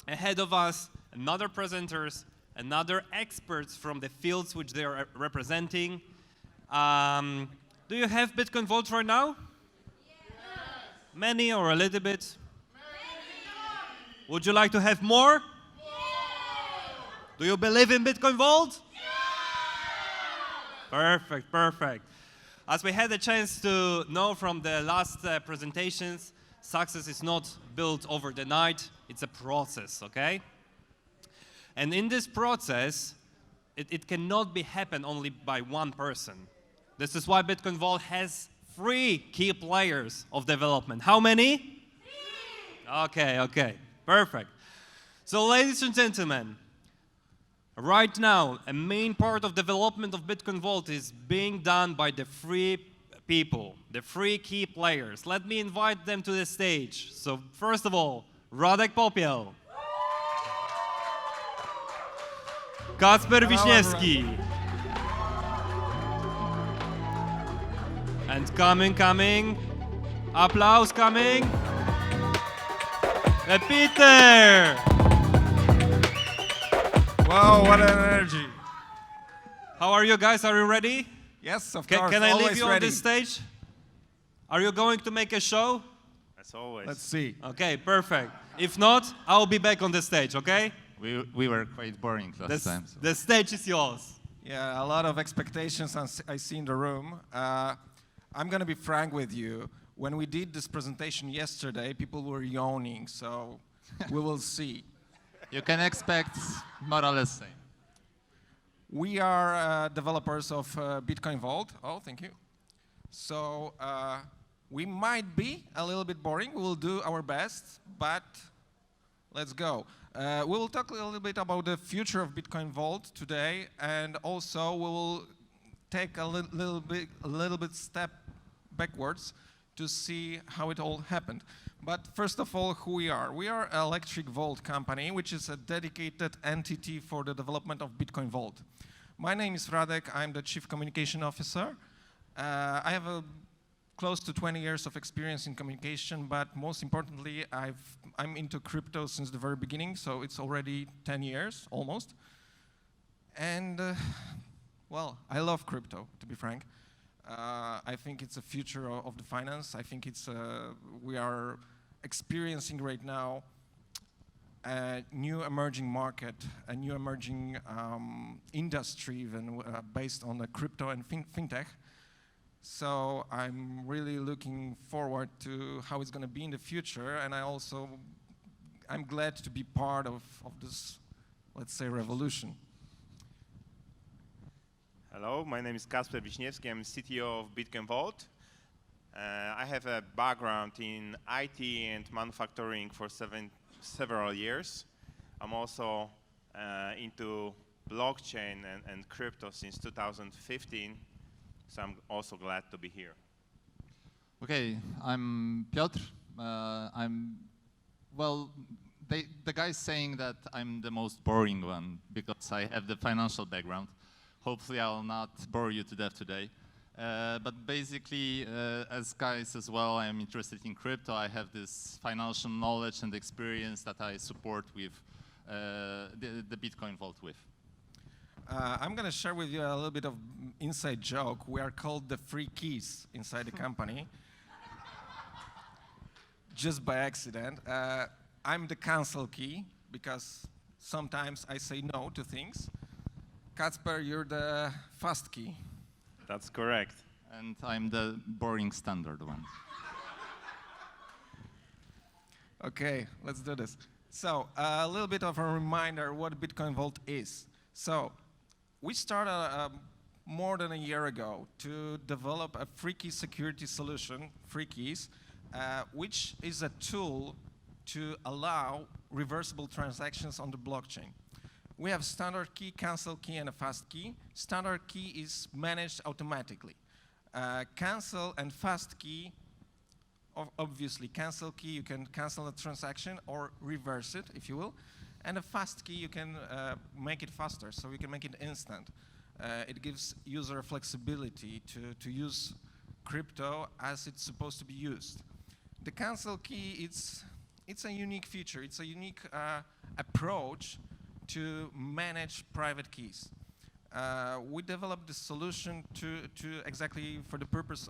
ahead of us, another presenters, another experts from the fields which they are representing. Do you have Bitcoin Vault right now? Yes. Many or a little bit? Many. Would you like to have more? Yes. Do you believe in Bitcoin Vault? Yes. Perfect, perfect. As we had a chance to know from the last presentations, success is not built over the night, it's a process, okay? And in this process, it cannot be happen only by one person. This is why Bitcoin Vault has 3 key players of development. How many? 3. Okay, okay, perfect. So ladies and gentlemen, right now, a main part of development of Bitcoin Vault is being done by the 3 people, the 3 key players. Let me invite them to the stage. So first of all, Radek Popiel, Kacper Wiśniewski, and coming, applause coming, Peter. Wow, what an energy. How are you guys? Are you ready? Yes, of course. Can I leave you ready. on this stage? Are you going to make a show? As always. Let's see. Okay, perfect. If not, I'll be back on the stage, okay? We were quite boring last time. So. The stage is yours. Yeah, a lot of expectations I see in the room. I'm going to be frank with you. When we did this presentation yesterday, people were yawning, so we will see. You can expect more or less same. We are developers of Bitcoin Vault. Oh, thank you. So we might be a little bit boring. We will do our best, but let's go. We will talk a little bit about the future of Bitcoin Vault today, and also we will take a little bit step backwards to see how it all happened. But first of all, who we are. We are an Electric Vault company, which is a dedicated entity for the development of Bitcoin Vault. My name is Radek. I'm the Chief Communication Officer. I have close to 20 years of experience in communication, but most importantly, I'm into crypto since the very beginning, so it's already 10 years, almost. And, well, I love crypto, to be frank. I think it's a future of the finance. I think we are experiencing right now a new emerging market, a new emerging industry even based on the crypto and fintech. So I'm really looking forward to how it's going to be in the future, and I'm glad to be part of this, let's say, revolution. Hello, my name is Kacper Wiśniewski. I'm CTO of Bitcoin Vault. I have a background in IT and manufacturing for several years. I'm also into blockchain and crypto since 2015, so I'm also glad to be here. Okay, I'm Piotr. The guy's saying that I'm the most boring one because I have the financial background. Hopefully I will not bore you to death today. But basically, as guys as well, I am interested in crypto. I have this financial knowledge and experience that I support with the Bitcoin Vault with. I'm going to share with you a little bit of inside joke. We are called the free keys inside the company. Just by accident. I'm the cancel key because sometimes I say no to things. Kacper, you're the fast key. That's correct. And I'm the boring standard one. Okay, let's do this. So a little bit of a reminder what Bitcoin Vault is. So we started more than a year ago to develop a free key security solution, free keys, which is a tool to allow reversible transactions on the blockchain. We have standard key, cancel key, and a fast key. Standard key is managed automatically. Cancel and fast key, obviously cancel key, you can cancel a transaction or reverse it, if you will. And a fast key, you can make it faster, so you can make it instant. It gives user flexibility to use crypto as it's supposed to be used. The cancel key, it's a unique feature. It's a unique approach to manage private keys. We developed this solution to exactly for the purpose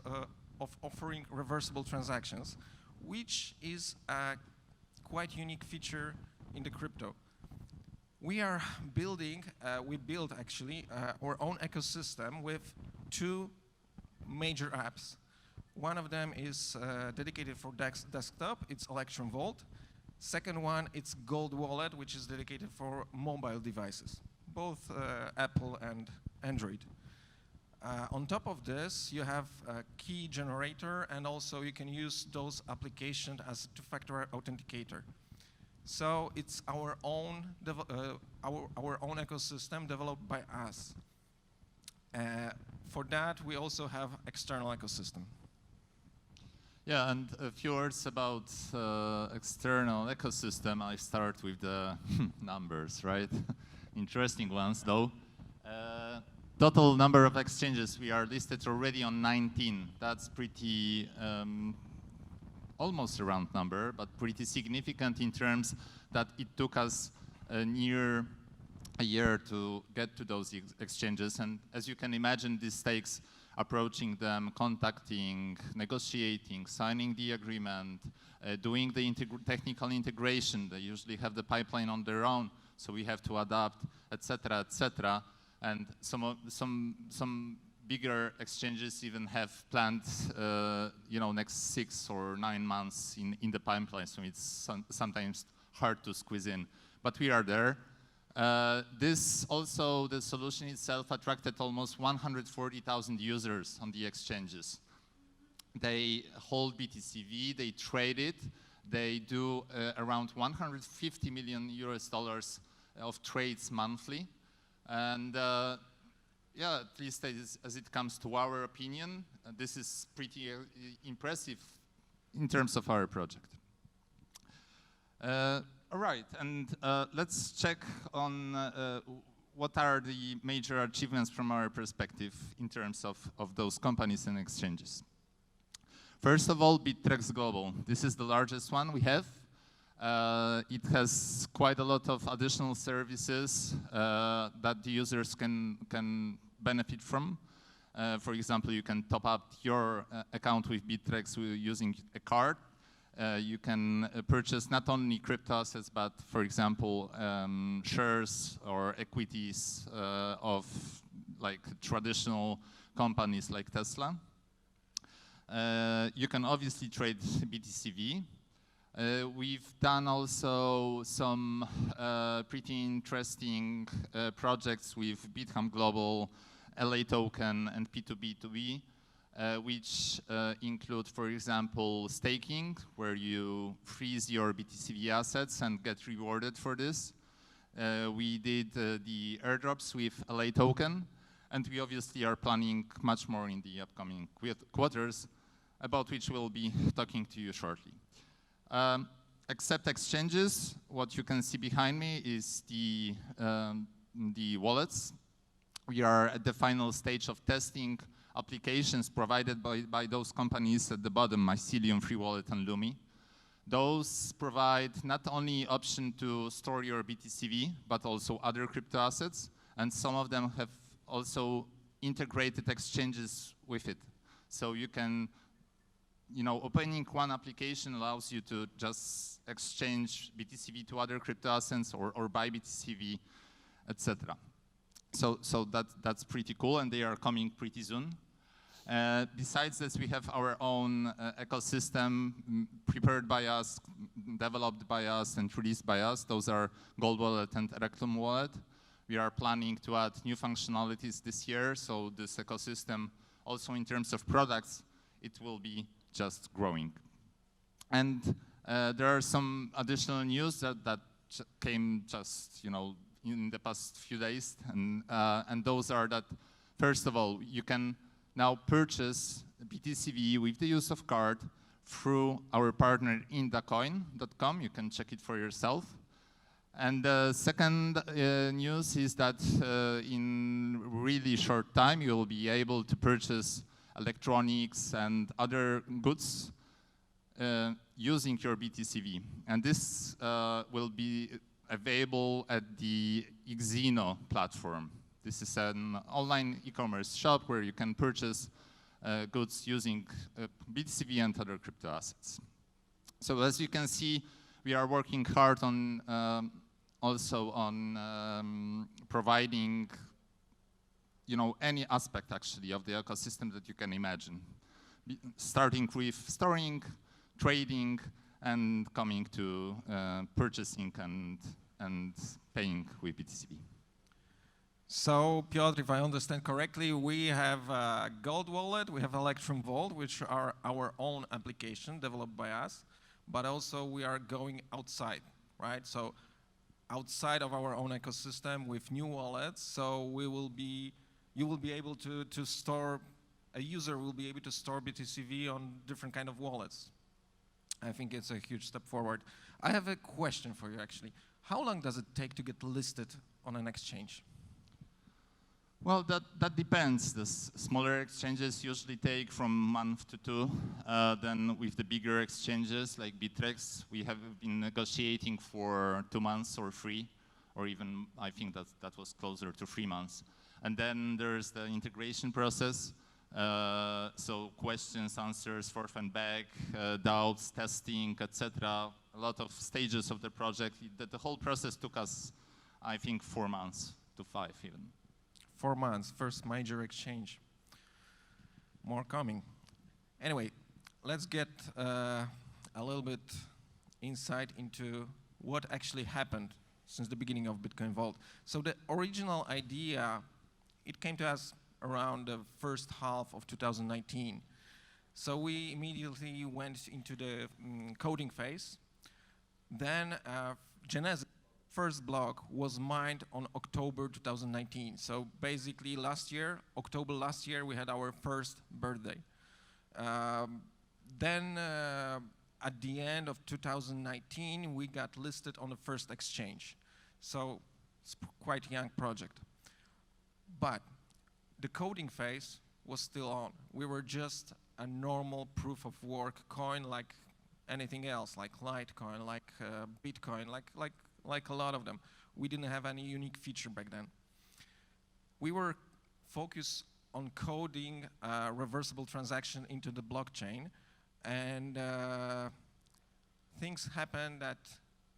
of offering reversible transactions, which is a quite unique feature in the crypto. We are building, we built actually our own ecosystem with two major apps. One of them is dedicated for desktop, it's Electrum Vault. Second one, it's Gold Wallet, which is dedicated for mobile devices, both Apple and Android. On top of this, you have a key generator, and also you can use those applications as a two-factor authenticator. So it's our own ecosystem developed by us. For that, we also have external ecosystem. Yeah, and a few words about external ecosystem. I start with the numbers, right? Interesting ones, though. Total number of exchanges, we are listed already on 19. That's pretty, almost a round number, but pretty significant in terms that it took us near a year to get to those exchanges. And as you can imagine, this takes approaching them, contacting, negotiating, signing the agreement, doing the technical integration. They usually have the pipeline on their own, so we have to adapt, etc., etc. And some bigger exchanges even have planned, next 6 or 9 months in the pipeline. So it's sometimes hard to squeeze in, but we are there. This also, the solution itself attracted almost 140,000 users on the exchanges. They hold BTCV, they trade it, they do around 150 million US dollars of trades monthly. And yeah, at least as it comes to our opinion, this is pretty impressive in terms of our project. All right, and let's check on what are the major achievements from our perspective in terms of those companies and exchanges. First of all, Bittrex Global. This is the largest one we have. It has quite a lot of additional services that the users can benefit from. For example, you can top up your account with Bittrex using a card. You can purchase not only crypto assets, but for example, shares or equities of like traditional companies like Tesla. You can obviously trade BTCV. We've done also some pretty interesting projects with Bitham Global, LA Token, and P2B2B. Which include, for example, staking, where you freeze your BTCV assets and get rewarded for this. We did the airdrops with LA Token, and we obviously are planning much more in the upcoming quarters, about which we'll be talking to you shortly. Except exchanges, what you can see behind me is the wallets. We are at the final stage of testing applications provided by those companies at the bottom, Mycelium, Free Wallet, and Lumi. Those provide not only option to store your BTCV, but also other crypto assets, and some of them have also integrated exchanges with it. So you can, opening one application allows you to just exchange BTCV to other crypto assets or buy BTCV, etc. So that's pretty cool, and they are coming pretty soon. Besides this, we have our own ecosystem prepared by us, developed by us, and released by us. Those are Gold Wallet and Electrum Wallet. We are planning to add new functionalities this year, so this ecosystem, also in terms of products, it will be just growing. And there are some additional news that came just, in the past few days, and those are that, first of all, you can now purchase BTCV with the use of card through our partner indacoin.com. You can check it for yourself. And the second news is that in really short time, you will be able to purchase electronics and other goods using your BTCV. And this will be available at the Xeno platform. This is an online e-commerce shop where you can purchase goods using BTCV and other crypto assets. So as you can see, we are working hard on also on providing, any aspect actually of the ecosystem that you can imagine, starting with storing, trading, and coming to purchasing and paying with BTCV. So, Piotr, if I understand correctly, we have a Gold Wallet, we have Electrum Vault, which are our own application developed by us, but also we are going outside, right? So, outside of our own ecosystem with new wallets, so you will be able to store, a user will be able to store BTCV on different kind of wallets. I think it's a huge step forward. I have a question for you, actually. How long does it take to get listed on an exchange? Well, that depends. The smaller exchanges usually take from a month to two. Then with the bigger exchanges like Bittrex, we have been negotiating for 2 months or 3, or even I think that was closer to 3 months. And then there's the integration process. So questions, answers, forth and back, doubts, testing, etc. A lot of stages of the project. The whole process took us, I think, 4 months to 5 even. 4 months, first major exchange. More coming. Anyway, let's get a little bit insight into what actually happened since the beginning of Bitcoin Vault. So the original idea, it came to us around the first half of 2019. So we immediately went into the coding phase. Then Genesis first block was mined on October 2019. So basically October last year, we had our first birthday. Then at the end of 2019, we got listed on the first exchange. So it's quite a young project. But the coding phase was still on. We were just a normal proof of work coin like anything else, like Litecoin, like Bitcoin, like a lot of them. We didn't have any unique feature back then. We were focused on coding reversible transaction into the blockchain, and things happened that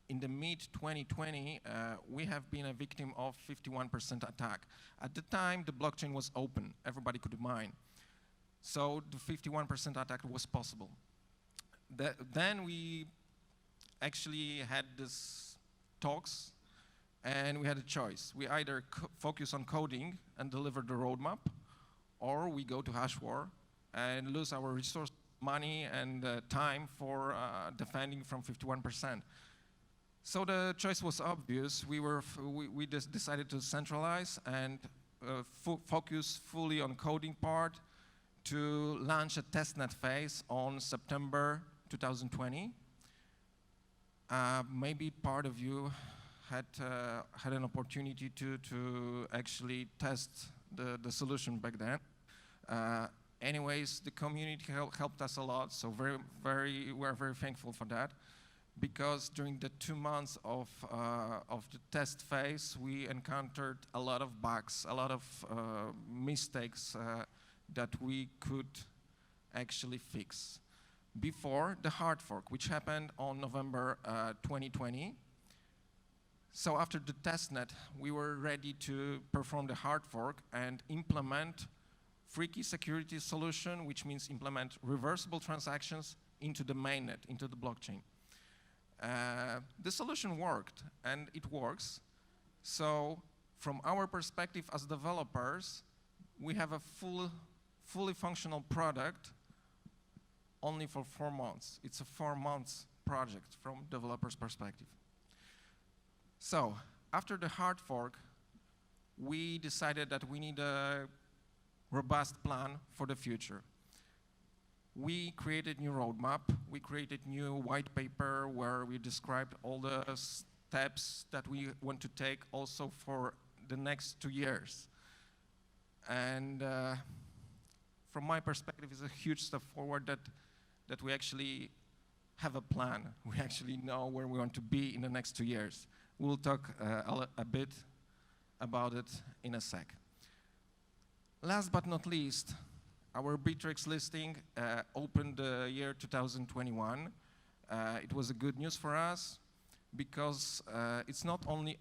in the mid-2020, we have been a victim of 51% attack. At the time, the blockchain was open. Everybody could mine. So the 51% attack was possible. Then we actually had this talks, and we had a choice. We either focus on coding and deliver the roadmap, or we go to hash war and lose our resource, money, and time for defending from 51%. So the choice was obvious. We just decided to centralize and focus fully on coding part to launch a testnet phase on September 2020. Maybe part of you had an opportunity to actually test the solution back then. Anyways, the community helped us a lot, so we're very thankful for that. Because during the 2 months of the test phase, we encountered a lot of bugs, a lot of mistakes that we could actually fix. Before the hard fork, which happened on November 2020. So after the testnet, we were ready to perform the hard fork and implement freaky security solution, which means implement reversible transactions into the mainnet, into the blockchain. The solution worked, and it works. So from our perspective as developers, we have a fully functional product only for 4 months. It's a 4 months project from developer's perspective. So after the hard fork, we decided that we need a robust plan for the future. We created new roadmap. We created new white paper where we described all the steps that we want to take also for the next 2 years. And from my perspective, it's a huge step forward that we actually have a plan. We actually know where we want to be in the next 2 years. We'll talk a bit about it in a sec. Last but not least, our Bittrex listing opened the year 2021. It was a good news for us because it's not only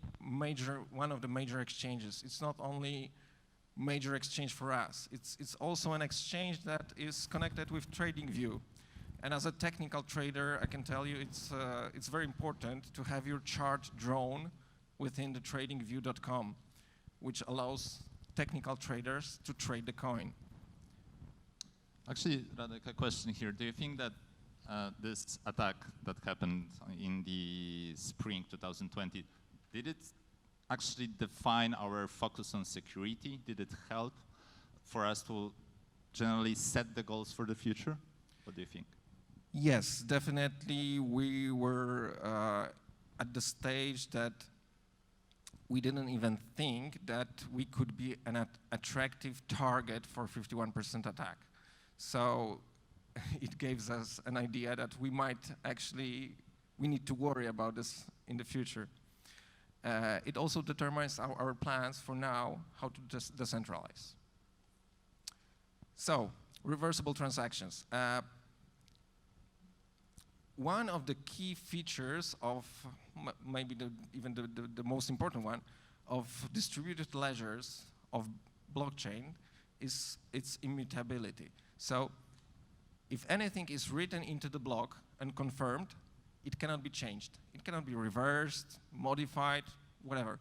one of the major exchanges. It's not only major exchange for us. It's also an exchange that is connected with TradingView. And as a technical trader, I can tell you it's very important to have your chart drawn within the tradingview.com, which allows technical traders to trade the coin. Actually, Radek, a question here. Do you think that this attack that happened in the spring 2020, did it actually define our focus on security? Did it help for us to generally set the goals for the future? What do you think? Yes, definitely. We were at the stage that we didn't even think that we could be an attractive target for 51% attack. So it gives us an idea that we need to worry about this in the future. It also determines our plans for now, how to decentralize. So, reversible transactions. One of the key features of, maybe even the most important one, of distributed ledgers of blockchain is its immutability. So if anything is written into the block and confirmed, it cannot be changed. It cannot be reversed, modified, whatever.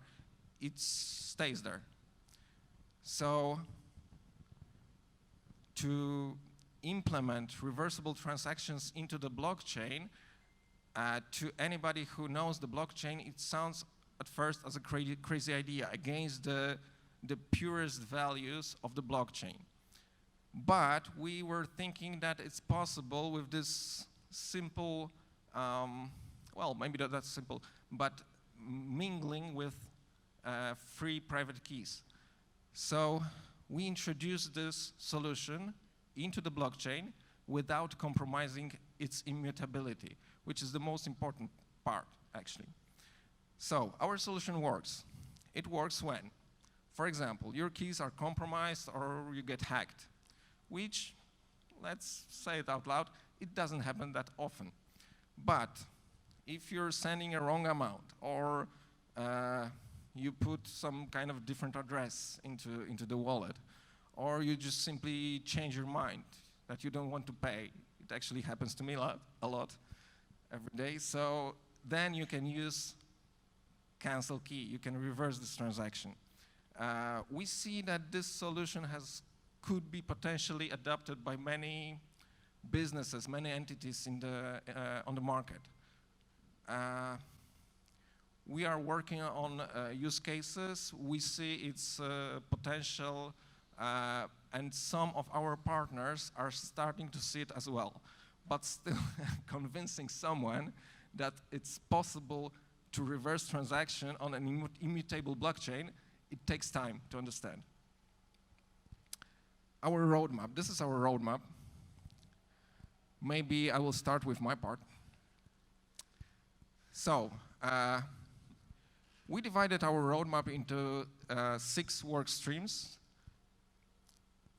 It stays there. So to implement reversible transactions into the blockchain, to anybody who knows the blockchain, it sounds at first as a crazy idea against the purest values of the blockchain. But we were thinking that it's possible with this simple, well, maybe that's simple, but mingling with free private keys. So we introduced this solution into the blockchain without compromising its immutability, which is the most important part, actually. So our solution works. It works when, for example, your keys are compromised or you get hacked, which, let's say it out loud, it doesn't happen that often. But if you're sending a wrong amount or you put some kind of different address into the wallet, or you just simply change your mind that you don't want to pay, it actually happens to me a lot every day, so then you can use cancel key. You can reverse this transaction. We see that this solution could be potentially adopted by many businesses, many entities on the market. We are working on use cases. We see its potential, and some of our partners are starting to see it as well. But still, convincing someone that it's possible to reverse transaction on an immutable blockchain, it takes time to understand. Our roadmap, this is our roadmap. Maybe I will start with my part. So, we divided our roadmap into 6 work streams.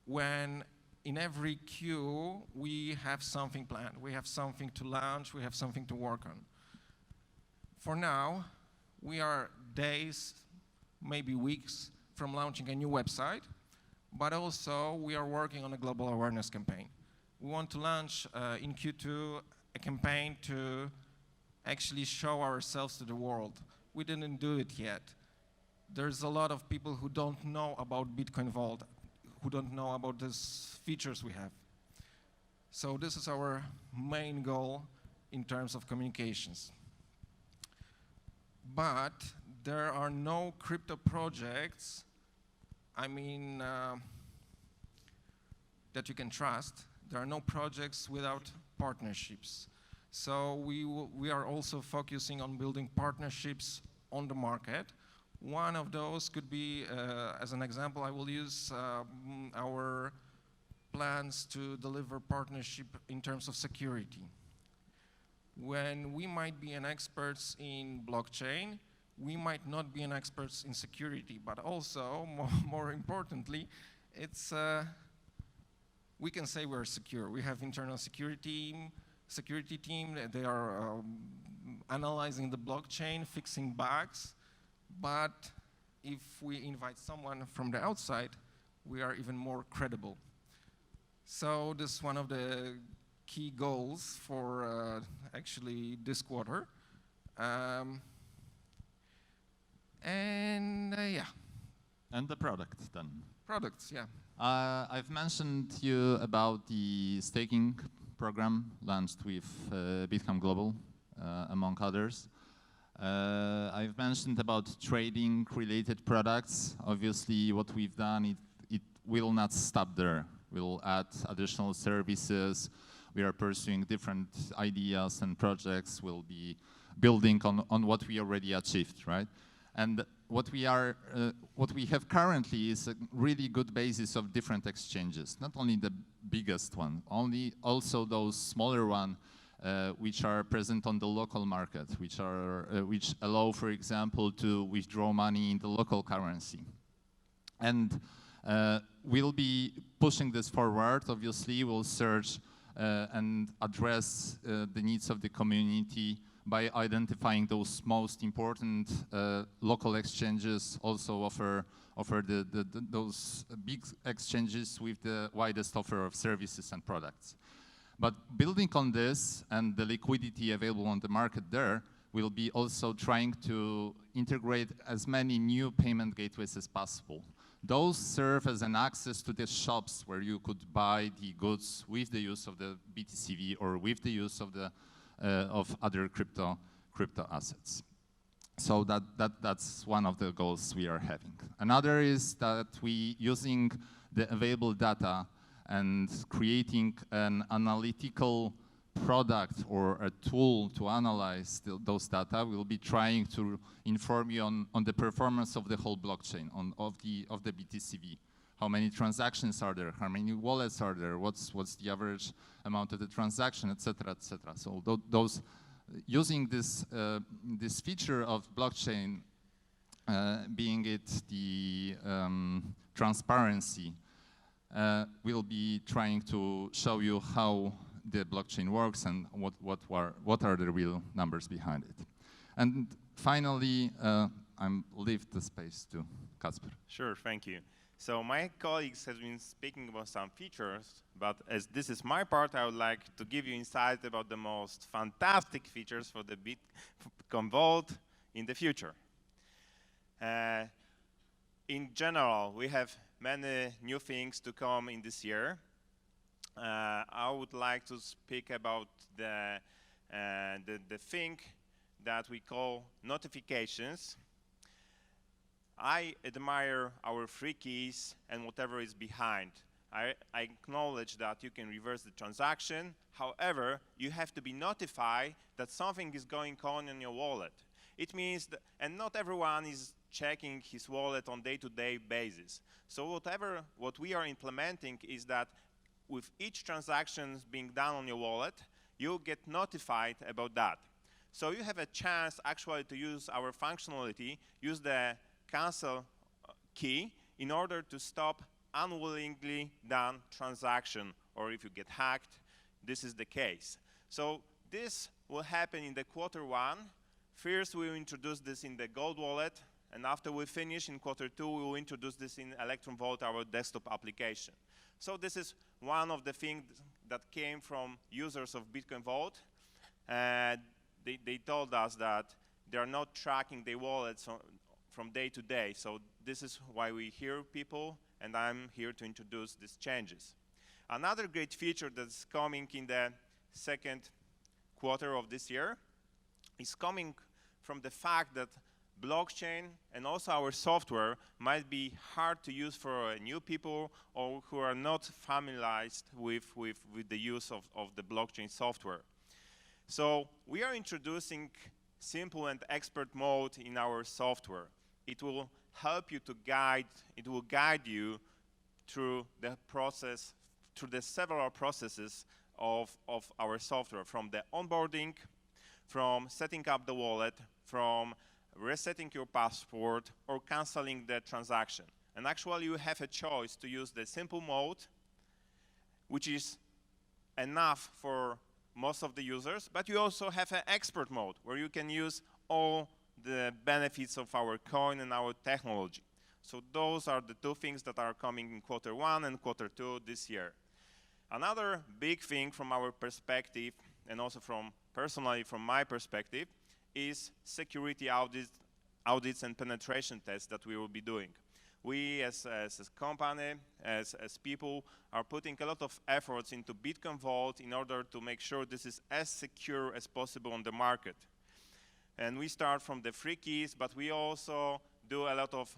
When in every queue, we have something planned. We have something to launch, we have something to work on. For now, we are days, maybe weeks from launching a new website, but also we are working on a global awareness campaign. We want to launch in Q2 a campaign to actually show ourselves to the world. We didn't do it yet. There's a lot of people who don't know about Bitcoin Vault, who don't know about these features we have. So this is our main goal in terms of communications. But there are no crypto projects, I mean, that you can trust. There are no projects without partnerships. So we are also focusing on building partnerships on the market. One of those could be, as an example, I will use our plans to deliver partnership in terms of security. When we might be an experts in blockchain, we might not be an experts in security, but also, more importantly, it's we can say we're secure. We have internal security team. They are analyzing the blockchain, fixing bugs. But if we invite someone from the outside, we are even more credible. So this is one of the key goals for actually this quarter. Yeah. And the product then. Products, yeah. I've mentioned you about the staking program launched with Bitcoin Global, among others. I've mentioned about trading related products. Obviously, what we've done, it will not stop there. We'll add additional services. We are pursuing different ideas and projects. We'll be building on what we already achieved, right? And what we have currently is a really good basis of different exchanges. Not only the biggest one, also those smaller ones which are present on the local market, which allow, for example, to withdraw money in the local currency. And we'll be pushing this forward. Obviously, we'll search and address the needs of the community by identifying those most important local exchanges, also offer those big exchanges with the widest offer of services and products. But building on this and the liquidity available on the market there, we'll be also trying to integrate as many new payment gateways as possible. Those serve as an access to the shops where you could buy the goods with the use of the BTCV or with the use of the of other crypto assets. So that's one of the goals we are having. Another is that we using the available data and creating an analytical product or a tool to analyze those data. We'll be trying to inform you on the performance of the whole blockchain, of the BTCV. How many transactions are there? How many wallets are there? What's the average amount of the transaction, etc., etc. So those using this this feature of blockchain, being it the transparency, we'll be trying to show you how the blockchain works and what are the real numbers behind it. And finally, I'm leave the space to Kacper. Sure, thank you. So my colleagues have been speaking about some features, but as this is my part, I would like to give you insight about the most fantastic features for the Bitcoin Vault in the future. In general, we have many new things to come in this year. I would like to speak about the thing that we call notifications. I admire our free keys and whatever is behind. I acknowledge that you can reverse the transaction. However, you have to be notified that something is going on in your wallet. It means that, and not everyone is checking his wallet on day-to-day basis. So what we are implementing is that with each transaction being done on your wallet, you'll get notified about that. So you have a chance actually to use our functionality, use the cancel key in order to stop unwillingly done transaction, or if you get hacked, this is the case. So this will happen in the Q1. First, we will introduce this in the Gold wallet, and after we finish in Q2, we will introduce this in Electrum Vault, our desktop application. So this is one of the things that came from users of Bitcoin Vault. They told us that they are not tracking their wallets from day to day. So this is why we hear people, and I'm here to introduce these changes. Another great feature that's coming in the Q2 of this year is coming from the fact that blockchain and also our software might be hard to use for new people or who are not familiarized with the use of the blockchain software. So we are introducing simple and expert mode in our software. It will help you to guide you through the process, through the several processes of our software, from the onboarding, from setting up the wallet, from resetting your password, or canceling the transaction. And actually, you have a choice to use the simple mode, which is enough for most of the users, but you also have an expert mode, where you can use all the benefits of our coin and our technology. So those are the two things that are coming in Q1 and Q2 this year. Another big thing from our perspective, and also personally from my perspective, is security audits and penetration tests that we will be doing. We as a company, as people, are putting a lot of efforts into Bitcoin Vault in order to make sure this is as secure as possible on the market. And we start from the free keys, but we also do a lot of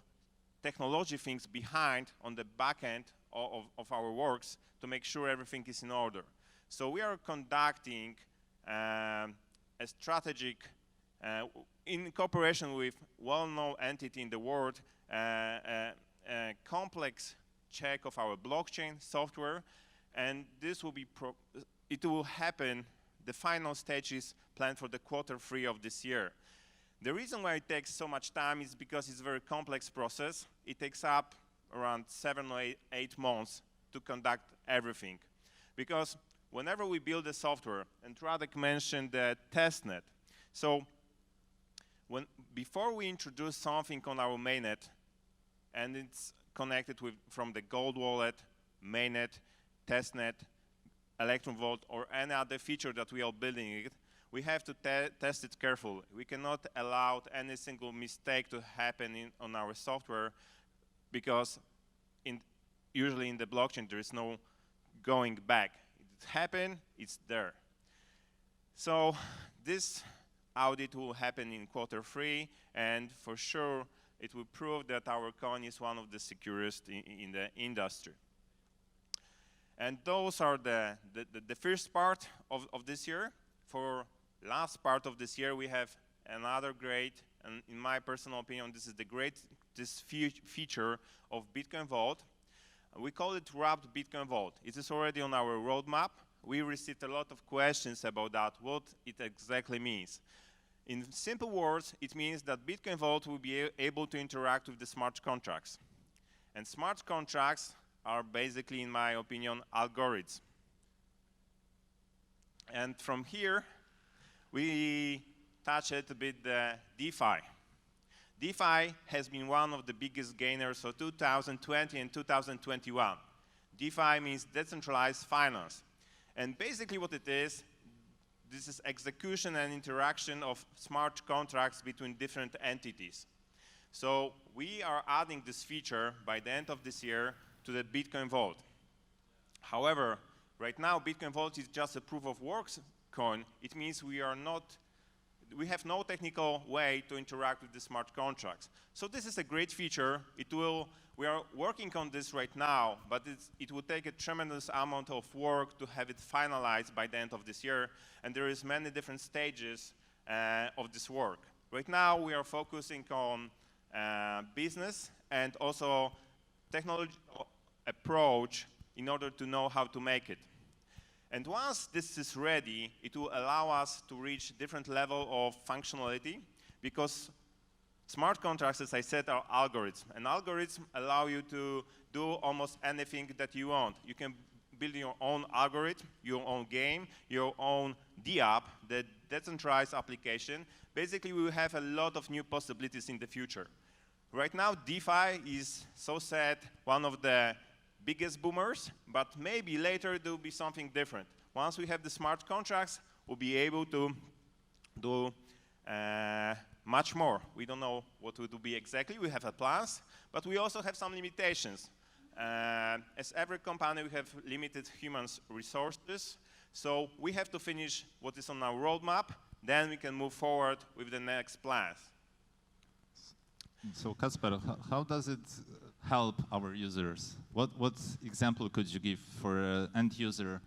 technology things behind on the back end of our works to make sure everything is in order. So we are conducting a strategic, in cooperation with well-known entity in the world, a complex check of our blockchain software, and this will be it will happen. The final stage is planned for the Q3 of this year. The reason why it takes so much time is because it's a very complex process. It takes up around 7 or 8 months to conduct everything. Because whenever we build a software, and Radek mentioned the testnet, so before we introduce something on our mainnet, and it's connected from the Gold Wallet, mainnet, testnet, Electron Vault, or any other feature that we are building it, we have to test it carefully. We cannot allow any single mistake to happen on our software, because usually in the blockchain there is no going back. It happened, it's there. So this audit will happen in Q3, and for sure it will prove that our coin is one of the securest in the industry. And those are the first part of this year. For last part of this year, we have another great, and in my personal opinion, this is the greatest feature of Bitcoin Vault. We call it Wrapped Bitcoin Vault. It is already on our roadmap. We received a lot of questions about that, what it exactly means. In simple words, it means that Bitcoin Vault will be able to interact with the smart contracts. And smart contracts are basically, in my opinion, algorithms. And from here, we touch a bit the DeFi. DeFi has been one of the biggest gainers for 2020 and 2021. DeFi means decentralized finance. And basically what it is, this is execution and interaction of smart contracts between different entities. So we are adding this feature by the end of this year to the Bitcoin Vault. However, right now Bitcoin Vault is just a proof of works coin. It means we have no technical way to interact with the smart contracts. So this is a great feature. We are working on this right now, but it will take a tremendous amount of work to have it finalized by the end of this year, and there is many different stages of this work. Right now, we are focusing on business and also technology approach in order to know how to make it. And once this is ready, it will allow us to reach different level of functionality, because smart contracts, as I said, are algorithms. And algorithms allow you to do almost anything that you want. You can build your own algorithm, your own game, your own DApp, the decentralized application. Basically, we will have a lot of new possibilities in the future. Right now, DeFi is, so said, one of the biggest boomers, but maybe later there will be something different. Once we have the smart contracts, we'll be able to do much more. We don't know what it will be exactly. We have plans, but we also have some limitations. As every company, we have limited human resources, so we have to finish what is on our roadmap, then we can move forward with the next plans. So Kasper, how does it help our users? What example could you give for an end user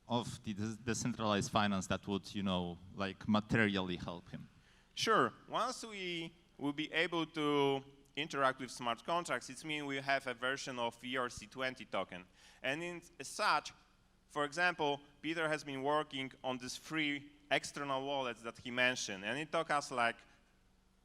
of the decentralized finance that would, like materially help him? Sure. Once we will be able to interact with smart contracts, it means we have a version of ERC20 token. And as such, for example, Peter has been working on this free external wallets that he mentioned, and it took us like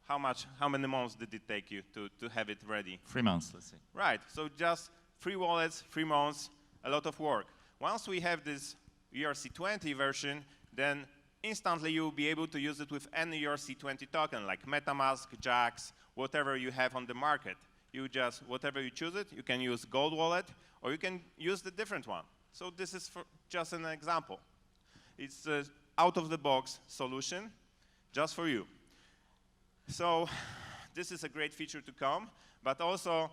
how many months did it take you to have it ready? 3 months, let's say. Right, so just 3 wallets, 3 months, a lot of work. Once we have this ERC20 version, then instantly you'll be able to use it with any ERC20 token, like MetaMask, JAX, whatever you have on the market. Whatever you choose it, you can use Gold Wallet, or you can use the different one. So this is just an example. It's an out-of-the-box solution just for you. So this is a great feature to come, but also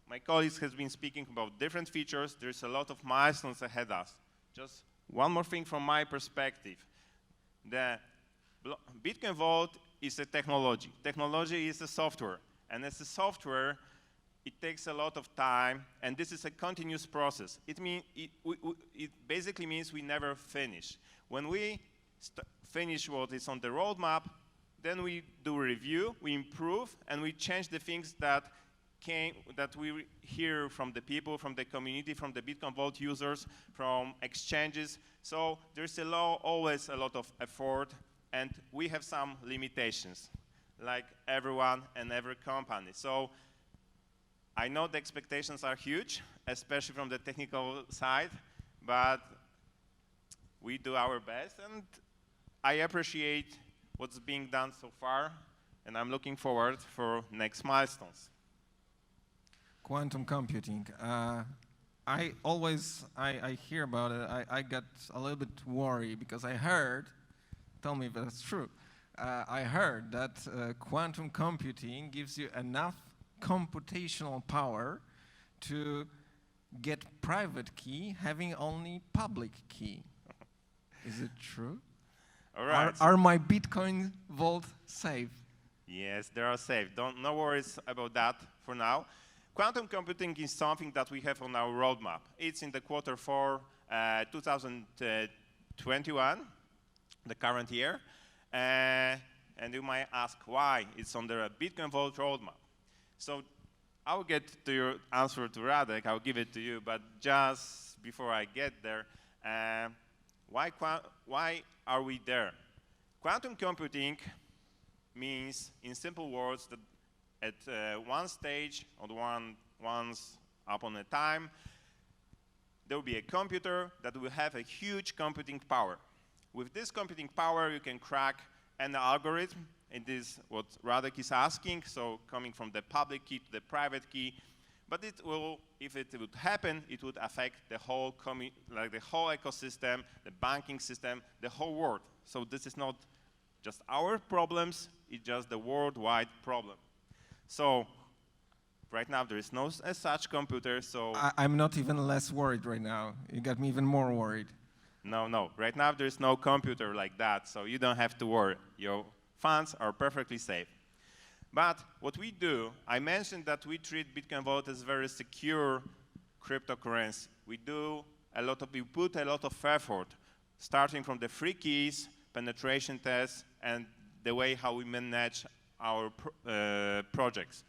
my colleagues have been speaking about different features. There's a lot of milestones ahead of us. Just one more thing from my perspective. The Bitcoin Vault is a technology. Technology is a software. And as a software, it takes a lot of time, and this is a continuous process. It basically means we never finish. When we finish what is on the roadmap, then we do a review, we improve, and we change the things that we hear from the people, from the community, from the Bitcoin Vault users, from exchanges. So there's always a lot of effort, and we have some limitations, like everyone and every company. So I know the expectations are huge, especially from the technical side, but we do our best, and I appreciate what's being done so far, and I'm looking forward for next milestones. Quantum computing. I hear about it. I got a little bit worried because I heard, tell me if that's true, I heard that quantum computing gives you enough computational power to get private key having only public key. Is it true? All right. Are my Bitcoin Vault safe? Yes, they are safe. No worries about that for now. Quantum computing is something that we have on our roadmap. It's in the Q4 2021, the current year. And you might ask why it's on the Bitcoin Vault roadmap. So I'll get to your answer to Radek. I'll give it to you. But just before I get there, why are we there? Quantum computing means, in simple words, that at one stage, or once upon a time, there will be a computer that will have a huge computing power. With this computing power, you can crack an algorithm. It is what Radek is asking, so coming from the public key to the private key. But it will, if it would happen, it would affect the whole ecosystem, the banking system, the whole world. So this is not just our problems, it's just the worldwide problem. So right now there is no such computer, so... I'm not even less worried right now. You got me even more worried. No. Right now there is no computer like that, so you don't have to worry. Your funds are perfectly safe. But what we do, I mentioned that we treat Bitcoin Vault as very secure cryptocurrency. We put a lot of effort, starting from the free keys, penetration tests, and the way how we manage our projects.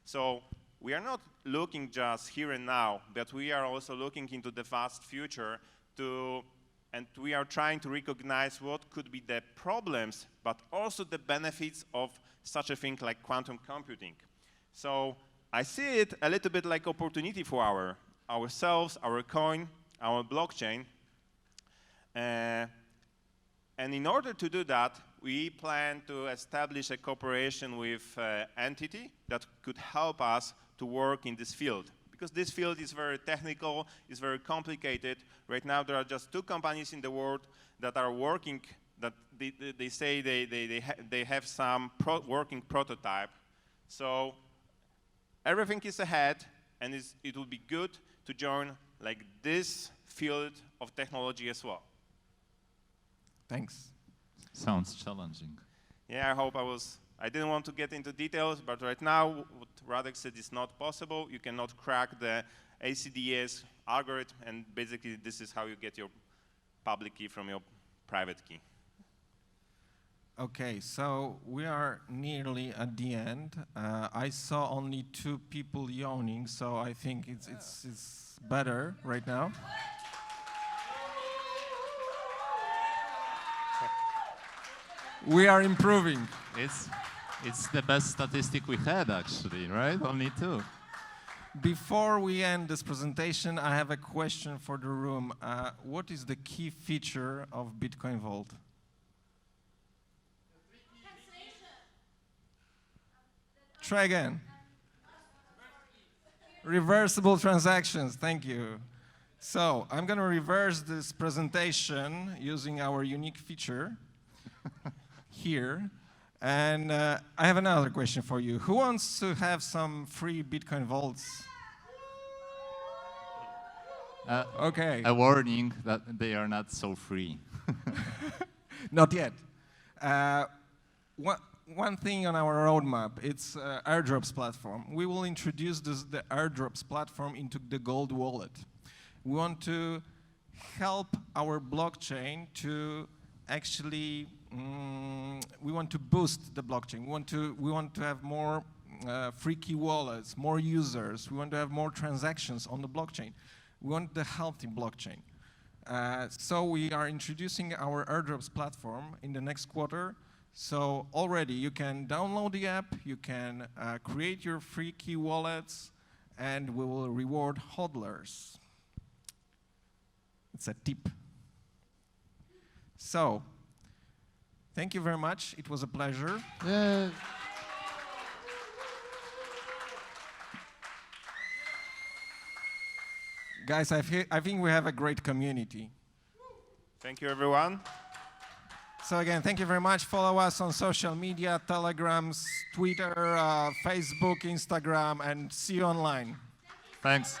So we are not looking just here and now, but we are also looking into the vast future and we are trying to recognize what could be the problems, but also the benefits of such a thing like quantum computing. So I see it a little bit like opportunity for ourselves, our coin, our blockchain. And in order to do that, we plan to establish a cooperation with an entity that could help us to work in this field. Because this field is very technical, it's very complicated. Right now there are just 2 companies in the world that are working, that they say they have some working prototype. So everything is ahead, and it would be good to join like this field of technology as well. Thanks. Sounds challenging. Yeah, I didn't want to get into details, but right now, what Radek said is not possible. You cannot crack the ACDS algorithm, and basically this is how you get your public key from your private key. Okay, so we are nearly at the end. I saw only 2 people yawning, so I think it's better right now. We are improving. It's the best statistic we had, actually, right? Only 2. Before we end this presentation, I have a question for the room. What is the key feature of Bitcoin Vault? Try again. Reversible transactions, thank you. So I'm going to reverse this presentation using our unique feature here. And I have another question for you. Who wants to have some free Bitcoin vaults? Okay. A warning that they are not so free. Not yet. One thing on our roadmap, it's airdrops platform. We will introduce the airdrops platform into the gold wallet. We want to help our blockchain to actually, we want to boost the blockchain. We want to have more free key wallets, more users. We want to have more transactions on the blockchain. We want the healthy blockchain. So we are introducing our airdrops platform in the next quarter. So already you can download the app, you can create your free key wallets, and we will reward hodlers. It's a tip. So, thank you very much. It was a pleasure. Yeah. Guys, I think we have a great community. Thank you, everyone. So again, thank you very much. Follow us on social media, Telegrams, Twitter, Facebook, Instagram, and see you online. Thanks.